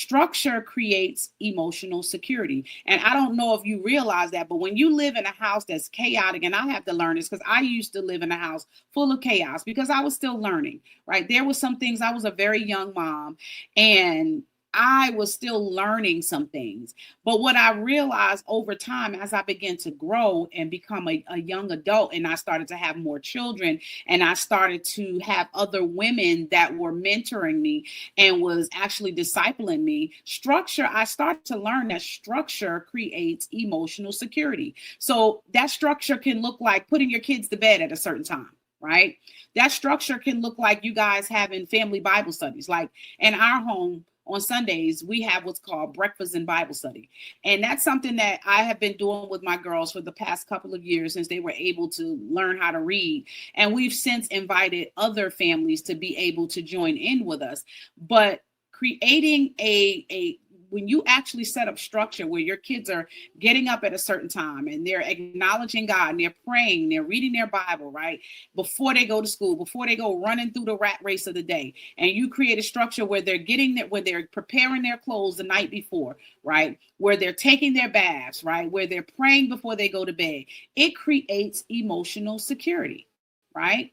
Structure creates emotional security. And I don't know if you realize that, but when you live in a house that's chaotic, and I have to learn this because I used to live in a house full of chaos because I was still learning, right? There was some things, I was a very young mom, and I was still learning some things. But what I realized over time as I began to grow and become a young adult, and I started to have more children, and I started to have other women that were mentoring me and was actually discipling me, I started to learn that structure creates emotional security. So that structure can look like putting your kids to bed at a certain time, right? That structure can look like you guys having family Bible studies. Like in our home, on Sundays, we have what's called breakfast and Bible study. And that's something that I have been doing with my girls for the past couple of years since they were able to learn how to read. And we've since invited other families to be able to join in with us. But creating a when you actually set up structure where your kids are getting up at a certain time and they're acknowledging God and they're praying, they're reading their Bible, right? Before they go to school, before they go running through the rat race of the day. And you create a structure where they're getting that, where they're preparing their clothes the night before, right? Where they're taking their baths, right? Where they're praying before they go to bed. It creates emotional security, right?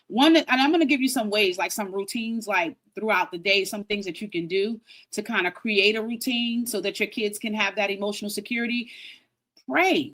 And I'm going to give you some ways, like some routines, like throughout the day, some things that you can do to kind of create a routine so that your kids can have that emotional security. Pray.